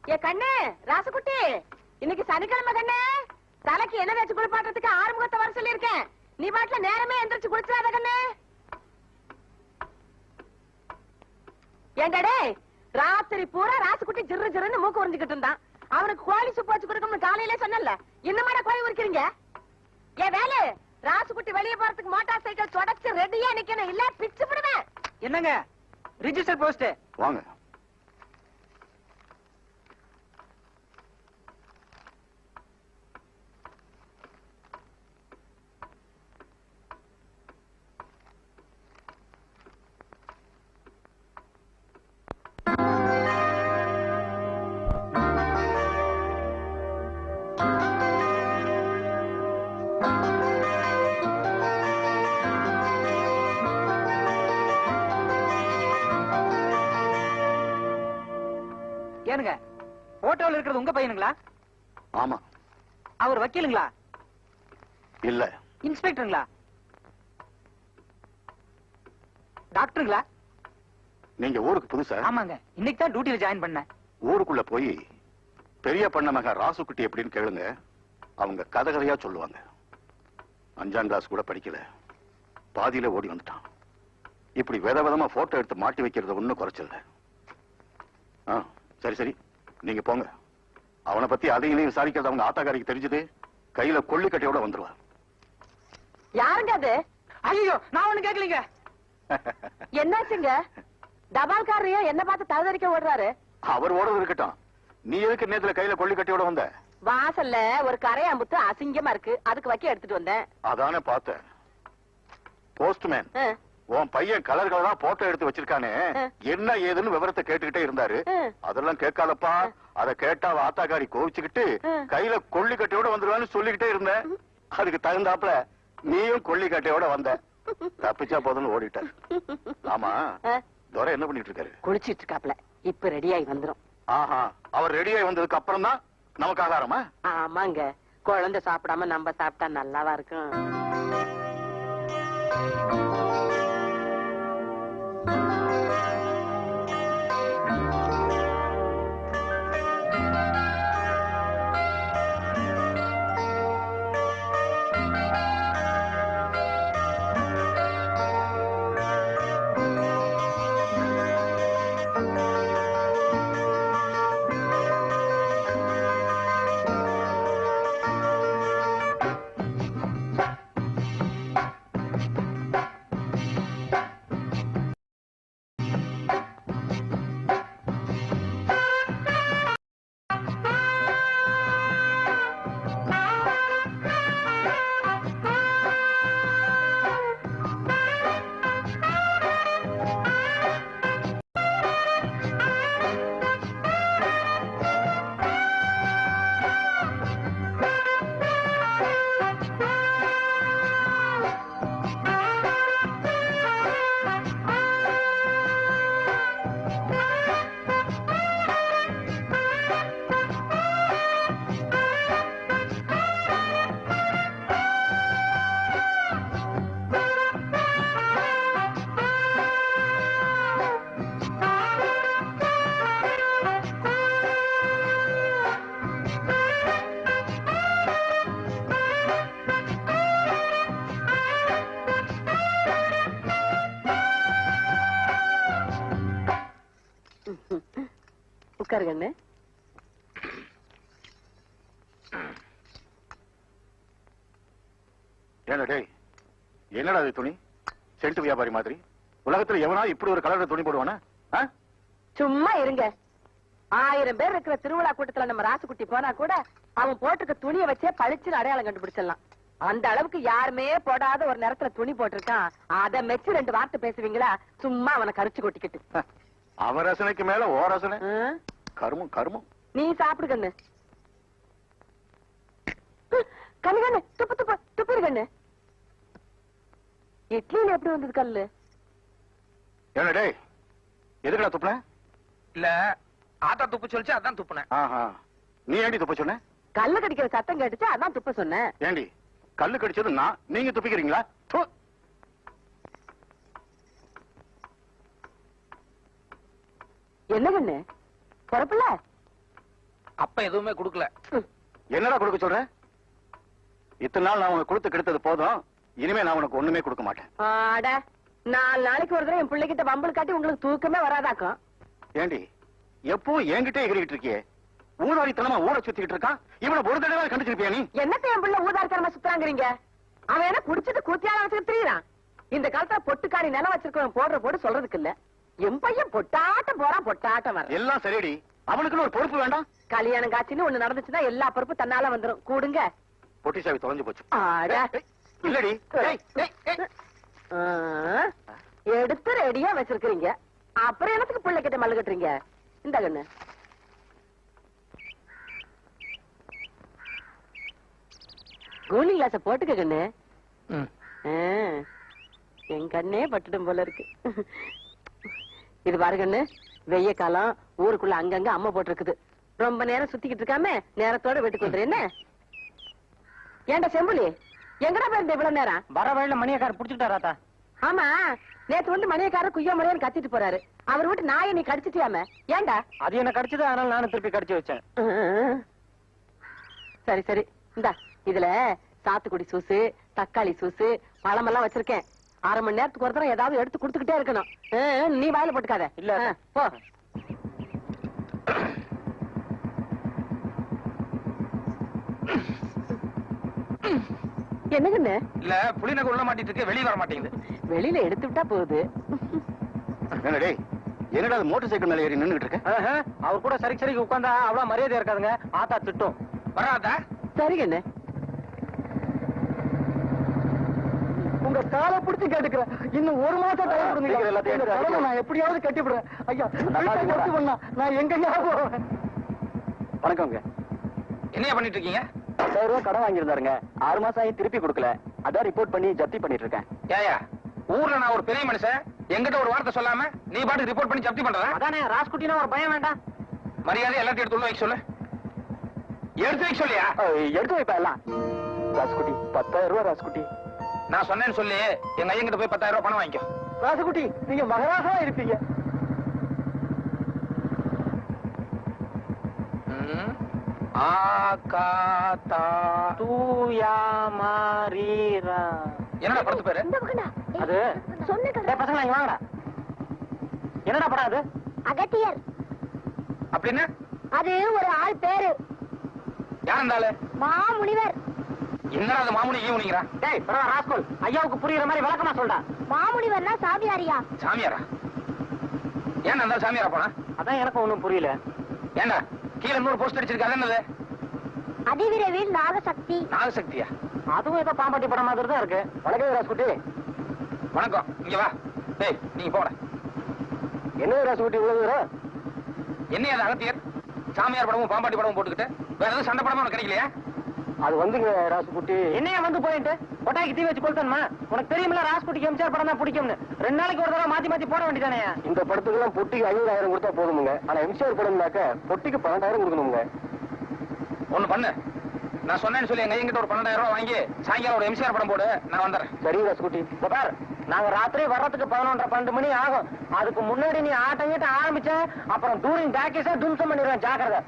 ஏ கண்ணு ராசகுட்டி, இன்னைக்கு சனிக்கிழமை கண்ணு, தலைக்கு என்ன வச்சு குளிப்பாட்டுறதுக்கு ஆறுமுகத்தை வர சொல்லியிருக்கேன். நீ பாட்டுல நேரமே எந்திரிச்சு குளிச்சாத கண்ணு. ஏண்டாடே, ராத்திரி பூரா ராசுகுட்டி ஜிரு ஜிருன்னு மூக்கு உறிஞ்சுக்கிட்டு இருந்தான். அவனுக்கு கோழி சூப்பு வச்சு கொடுக்கணும்னு காலையிலே சொன்னல, இன்னுமாடா கோழி உரிக்கிறீங்க? ஏ வேலு, ராசுகுட்டி வெளியே போறதுக்கு மோட்டார் சைக்கிள் தொடச்சு ரெடியா நிக்கணும், இல்ல பிச்சு விடுவேன். என்னங்க ரிஜிஸ்டர் போஸ்ட் வாங்க. ஏனுங்க போட்டோல இருக்கிறது உங்க பையனுங்களா? ஆமா. அவர் வக்கீலுங்களா? இல்ல. இன்ஸ்பெக்டருங்களா? டாக்டருங்களா? நீங்க ஊருக்கு புதுசா? ஆமாங்க, இன்னைக்கு தான் டியூட்டில ஜாயின் பண்ணேன். ஊருக்குள்ள போய் பெரிய பண்ண மக ராசுக்குட்டி எப்படின்னு கேளுங்க, அவங்க கதை கதையா சொல்லுவாங்க. 5ஆம் கிளாஸ் கூட படிக்கல, பாதியில ஓடி வந்துட்டான். இப்படி விதவிதமா போட்டோ எடுத்து மாட்டி வைக்கிறது ஒன்னும் குறைச்சல. சரி சரி, நீங்க போங்க. அவனை பத்தி அதையும் விசாரிக்கிறது அவங்க ஆத்தாக்காரிக்கு தெரிஞ்சது, கையில கொள்ளிக்கட்டையோட வந்துருவா. யாருங்க அது? ஐயோ, நான் ஒண்ணு கேட்கலீங்க. என்னாச்சுங்க? தபால்காரையா என்ன பார்த்து தகுதறிக்க ஓடுறாரு? அவர் ஓடுறது இருக்கட்டும், நீ எதுக்கு நேத்துல கையில கொள்ளிக்கட்டையோட வந்த? வாசல்ல ஒரு கரையாம்புத்து அசிங்கமா இருக்கு, அதுக்கு வைக்க எடுத்துட்டு வந்தேன். அதானே பார்த்தேன். போஸ்ட்மேன் உன் பையன் கலர் கலரா போட்டோ எடுத்து வச்சிருக்கானே, என்ன ஏதுன்னு விவரத்தை கேட்டுக்கிட்டே இருந்தாரு. அதெல்லாம் கேட்காதப்பா, அத கேட்டா ஆத்தாக்காரி கோவிச்சுக்கிட்டு கையில கொள்ளிக்கட்டையோட வந்துருவான்னு சொல்லிக்கிட்டே இருந்தேன். அதுக்கு தகுந்தாப்புல நீயும் கொள்ளிக்கட்டையோட வந்த. தப்பிச்சா போதுன்னு ஓடிட்ட. ஆமா, துரை என்ன பண்ணிட்டு இருக்காரு? குளிச்சிட்டு இருக்காப்ல, இப்ப ரெடியாகி வந்துரும். ஆஹா, அவர் ரெடியாகி வந்ததுக்கு அப்புறம் தான் நமக்கு ஆகாரமா? ஆமாங்க, குழந்தை சாப்பிடாம நம்ம சாப்பிட்டா நல்லாவா இருக்கும். உட்காருங்க. என்னடா அது துணி? சென்ட் வியாபாரி மாதிரி உலகத்துல எவனா இப்படி ஒரு கலர்ல துணி போடுவானா? சும்மா இருங்க. 1000 பேர் இருக்கிற திருவிழா கூட்டத்துல நம்ம ராசுகுட்டி போனா கூட அவன் போட்டுக்க துணியை வச்சே பளிச்சுன்னு அடையாளம் கண்டுபிடிச்சிடலாம். அந்த அளவுக்கு யாருமே போடாத ஒரு நேரத்துல துணி போட்டிருக்கான். அதை மெச்சு 2 வார்த்தை பேசுவீங்களா? சும்மா அவனை கரிச்சு கொட்டிக்கிட்டு. அவன் ரசனைக்கு மேல ஓ ரசனை. கருமம் கருமம். நீ சாப்பிடு கண்ணு. கண்ணு கண்ணு துப்பு துப்பு துப்பிரு கண்ணு. இட்லியில எப்படி வந்தது கல்லு? என்னடே எதுக்குடா துப்புன? இல்ல ஆத்தா துப்பு சொல்லிச்சு, அதான் துப்புனேன். நீ ஏண்டி துப்ப சொன்ன? கல்லு கடிக்கிற சத்தம் கேட்டுச்சு, அதான் துப்ப சொன்னேன். ஏண்டி கல்லு கடிச்சது நான், நீங்க துப்பிக்கிறீங்களா? என்ன கண்ணு பொறப்புல? அப்ப எதுவுமே கொடுக்கல. என்னடா கொடுக்க சொல்ற? இத்தனை நாள் நான் உனக்கு கொடுத்து கெடுத்தது போதும். இனிமே நான் உனக்கு ஒண்ணுமே கொடுக்க மாட்டேன். ஆட 4 நாளைக்கு ஒரு தடவை என் பிள்ளைகிட்ட பம்பல் காட்டி உங்களுக்கு தூக்கமே வராதாக்கும். ஏண்டி எப்போ என்கிட்ட எகிரிட்டு இருக்கியே? ஊதாரித்தனமா ஊரை சுத்திக்கிட்டு இருக்கான். இவனை ஒரு தடவை கண்டுச்சிருப்பியா நீ? என்னத்த என் பிள்ளை ஊதாரித்தனமா சுத்துறாங்கிறீங்க? அவன் என்ன குடிச்சிட்டு கூத்தியால வச்சுட்டு திரியிறான். இந்த காலத்துல பொட்டுக்காரி நிலம் வச்சிருக்கவன் போடுற போட்டு சொல்றதுக்கு இல்ல. என் பையன் பொட்டாட்டம் போறான், பொட்டாட்டம் வர. எல்லாம் சரிடி. அவனுக்குன்னு ஒரு பொறுப்பு வேண்டாம்? கல்யாணம் காட்சின்னு ஒண்ணு நடந்துச்சுன்னா எல்லா பொறுப்பு தன்னால வந்துரும். கூடுங்க. பொட்டி சாவி தொலைஞ்சு போச்சு. ஆட. இல்லடி. எடுத்து ரெடியா வச்சிருக்கீங்க. அப்புறம் என்னத்துக்கு பிள்ளை கிட்ட மல்லு கட்டுறீங்க? இந்த கண்ணு கூலிங் கிளாஸ போட்டுக்க கண்ணு. என் கண்ணே பட்டுடும் போல இருக்கு. இது பாரு கண்ணு, வெய்ய காலம், ஊருக்குள்ள அங்கங்க அம்மா போட்டிருக்குது. ரொம்ப நேரம் சுத்திக்கிட்டு இருக்காம நேரத்தோட வீட்டுக்கு வந்துரு. என்ன ஏண்டா செம்புலி, எங்கடா போயிருந்த இவ்வளவு நேரம்? வர வழியில மணியக்காரர் புடிச்சுட்டாராத்தா. ஆமா, நேத்து வந்து மணியக்காரர் குய்யா முறையான்னு கத்திட்டு போறாரு. அவர் வீட்டு நாயை நீ கடிச்சிட்டியாம? ஏண்டா? அது என்ன கடிச்சது, அதனால நானும் திருப்பி கடிச்சு வச்சேன். சரி சரி, இந்தா இதுல சாத்துக்குடி சூசு, தக்காளி சூசு, பழமெல்லாம் வச்சிருக்கேன். 1/2 மணி நேரத்துக்கு ஒரு தடவை ஏதாவது எடுத்து குடுத்துக்கிட்டே இருக்கணும். நீ வாயில போட்டுக்காத. இல்ல போ. என்னங்கண்ணு? இல்ல புளிநகை உள்ள மாட்டிட்டு இருக்கு, வெளியே வர மாட்டேங்குது. வெளியில எடுத்து விட்டா போகுது. என்னடே, என்னடா மோட்டார் சைக்கிள் மேல ஏறி நின்னுகிட்டு இருக்க? அவர் கூட சரிக்கு உட்கார்ந்தா அவ்வளவு மரியாதை இருக்காதுங்க. ஆத்தா திட்டும். வராதா? சரி கண்ணு. உங்க காலை பிடிச்சு கேட்டுக்கிறேன். இன்னும் 1 மாசம் டைம் கொடுங்க. எல்லாத்தையும் நான் எப்படியாவது கட்டிவிடுறேன். ஐயா நான் எங்க போவேன்? வணக்கம்ங்க. என்னையா பண்ணிட்டு இருக்கீங்க? 10,000 ரூபாய் கடன் வாங்கியிருந்தாருங்க. 6 மாசம் ஆகி திருப்பி கொடுக்கல. அதான் ரிப்போர்ட் பண்ணி ஜப்தி பண்ணிட்டு இருக்கேன். ஏயா, ஊர்ல நான் ஒரு பெரிய மனுஷன், என்கிட்ட ஒரு வார்த்தை சொல்லாம நீ பாட்டு ரிப்போர்ட் பண்ணி ஜப்தி பண்றதா? அதானே, ராஸ்குட்டினா ஒரு பயம் வேண்டாம். மரியாதை எல்லாத்தையும் எடுத்து உள்ள வைக்க சொல்லு. எடுத்து வைக்க சொல்லியா? எடுத்து வைப்பா எல்லாம். ராஸ்குட்டி 10,000 ரூபாய். ராஸ்குட்டி நான் சொன்னேன்னு சொல்லி எங்க ஐயங்கிட்ட போய் 10,000 ரூபாய் பணம் வாங்கிக்கோ. ராசுகுட்டி, நீங்க மகராசா இருப்பீங்க. என்னடா படத்து பேரு? அது பசங்களா இங்க வாங்கடா. என்னடா படம் அது? அகத்தியர். அப்படின்னு அது ஒரு ஆள் பேரு. யார் இருந்தாலு? மாமுனிவர். என்னடா அது மாமுனி ஈவுனிங்கிறா? டேய் பரவா ராஸ்கோல், ஐயாவுக்கு புரியுற மாதிரி விளக்கமா சொல்டா. மாமுனிவர்னா சாமியாரியா? சாமியாரா? ஏன் அந்த சாமியாரா போனா? அதான் எனக்கு ஒண்ணும் புரியல. ஏண்டா கீழே 100 போஸ்ட் அடிச்சிருக்கு, அது என்னது? அதிவிரைவில் நாகசக்தி. நாகசக்தியா? அதுவும் ஏதோ பாம்பாட்டி படம் மாதிரி தான் இருக்கு. வணக்கம் ராஸ்குட்டி. வணக்கம், இங்க வா. டேய் நீங்க போட. என்ன ராஸ்குட்டி இவ்வளவு தூரம்? என்ன அது அகத்தியர் சாமியார் படமும் பாம்பாட்டி படமும் போட்டுக்கிட்டு வேற எதுவும் சண்டை படமா உனக்கு கிடைக்கலையா? அது வந்துங்க ராசுகுட்டி. என்னையா வந்து போயிட்டு கொட்டாய்க்கு தீ வச்சு கொளுத்தணுமா? உனக்கு தெரியுமில்ல ராசுகுட்டிக்கு எம்ஜிஆர் படம் தான் பிடிக்கும்னு. 2 நாளைக்கு ஒரு தடவை மாத்தி போட வேண்டியதானே? இந்த படத்துக்கு எல்லாம் பொட்டிக்கு 5,000 கொடுத்தா போதுமுங்க. ஆனா எம்ஜிஆர் படம்னாக்க பொட்டிக்கு 12,000 கொடுக்கணுங்க. ஒண்ணு பண்ணு, நான் சொன்னேன்னு சொல்லி எங்க எங்கிட்ட ஒரு 12,000 ரூபாய் வாங்கி சாயங்காலம் ஒரு எம்ஜிஆர் படம் போடு, நான் வந்துடுறேன். சரி ராசுகுட்டி. பார், நாங்க ராத்திரி வர்றதுக்கு 11:30 12 மணி ஆகும். அதுக்கு முன்னாடி நீ ஆட்டம் ஆரம்பிச்ச அப்புறம் டூரிங் டாக்கீஸா தும்சம் பண்ணிடுவேன். ஜாக்கிரதை.